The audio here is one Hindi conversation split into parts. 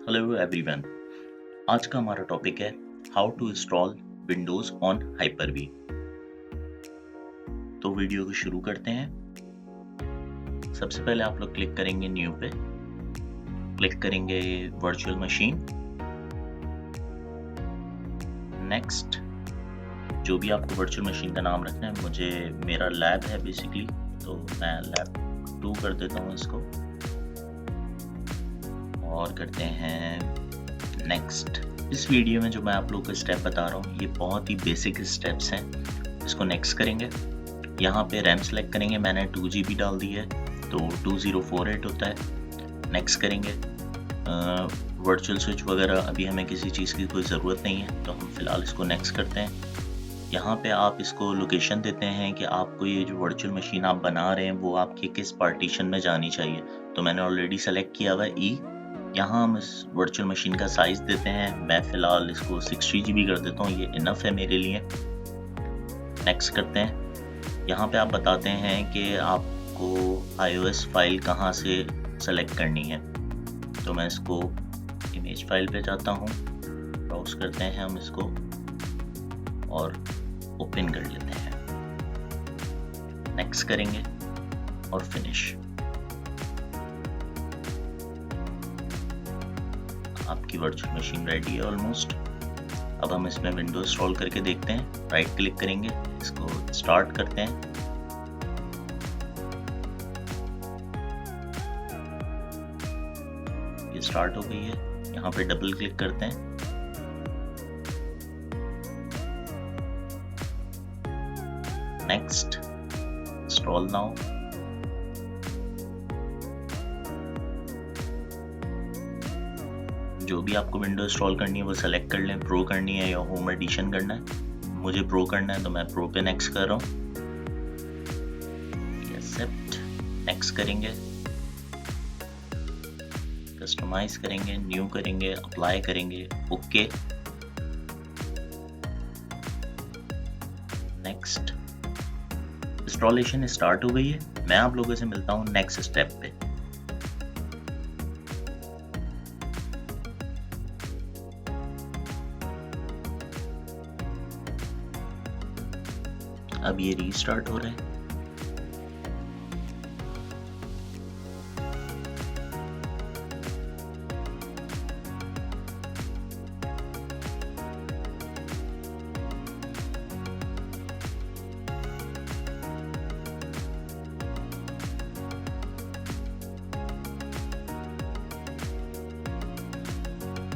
Hello everyone. आज का हमारा टॉपिक है how to install Windows on Hyper V. तो वीडियो को शुरू करते हैं। सबसे पहले आप लोग क्लिक करेंगे न्यू पे, क्लिक करेंगे वर्चुअल मशीन, नेक्स्ट। जो भी आपको वर्चुअल मशीन का नाम रखना है, मेरा लैब है बेसिकली, तो मैं लैब 2 कर देता हूँ इसको और करते हैं नेक्स्ट। इस वीडियो में जो मैं आप लोगों को स्टेप बता रहा हूँ ये बहुत ही बेसिक स्टेप्स हैं। इसको नेक्स्ट करेंगे, यहाँ पे रैम सेलेक्ट करेंगे। मैंने 2 GB डाल दी है तो 2048 होता है। नेक्स्ट करेंगे। वर्चुअल स्विच वगैरह अभी हमें किसी चीज़ की कोई ज़रूरत नहीं है, तो हम फिलहाल इसको नेक्स्ट करते हैं। यहाँ पे आप इसको लोकेशन देते हैं कि आपको ये जो वर्चुअल मशीन आप बना रहे हैं वो आपके किस पार्टीशन में जानी चाहिए। तो मैंने ऑलरेडी सेलेक्ट किया हुआ है ई। यहाँ हम इस वर्चुअल मशीन का साइज़ देते हैं। मैं फ़िलहाल इसको 60 GB कर देता हूँ, ये इनफ है मेरे लिए। नेक्स्ट करते हैं। यहाँ पे आप बताते हैं कि आपको iOS फाइल कहाँ से सेलेक्ट करनी है। तो मैं इसको इमेज फाइल पे जाता हूँ, ब्राउज करते हैं हम इसको और ओपन कर लेते हैं। नेक्स्ट करेंगे और फिनिश। आपकी वर्चुअल मशीन रेडी है ऑलमोस्ट। अब हम इसमें विंडोज इंस्टॉल करके देखते हैं। राइट क्लिक करेंगे, इसको स्टार्ट करते हैं। ये स्टार्ट हो गई है। यहाँ पे डबल क्लिक करते हैं। Next, install now. जो भी आपको विंडो इंस्टॉल करनी है वो सेलेक्ट कर लें। प्रो करनी है या होम एडिशन करना है। मुझे प्रो करना है तो मैं प्रो पे नेक्स्ट कर रहा हूँ। एक्सेप्ट। नेक्स्ट करेंगे, कस्टमाइज करेंगे, न्यू करेंगे, अप्लाई करेंगे, ओके। नेक्स्ट। इंस्टॉलेशन स्टार्ट हो गई है। मैं आप लोगों से मिलता हूँ नेक्स्ट स्टेप पे। अब ये रीस्टार्ट हो रहा है।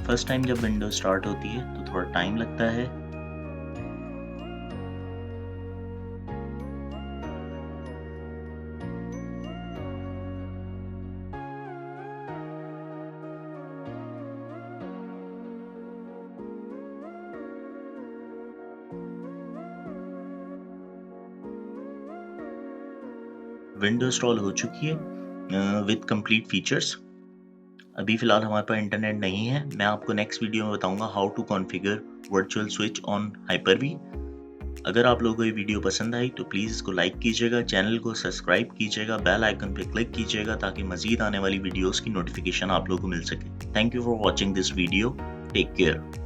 फर्स्ट टाइम जब विंडो स्टार्ट होती है तो थोड़ा टाइम लगता है। विंडो इंस्टॉल हो चुकी है विद कंप्लीट फीचर्स। अभी फ़िलहाल हमारे पास इंटरनेट नहीं है। मैं आपको नेक्स्ट वीडियो में बताऊंगा how to configure virtual switch on Hyper V. अगर आप लोगों को ये वीडियो पसंद आई तो प्लीज़ इसको लाइक कीजिएगा, चैनल को सब्सक्राइब कीजिएगा, बेल आइकन पे क्लिक कीजिएगा ताकि मज़ीद आने वाली वीडियोस की नोटिफिकेशन आप लोगों को मिल सके। Thank you for watching this video. Take care.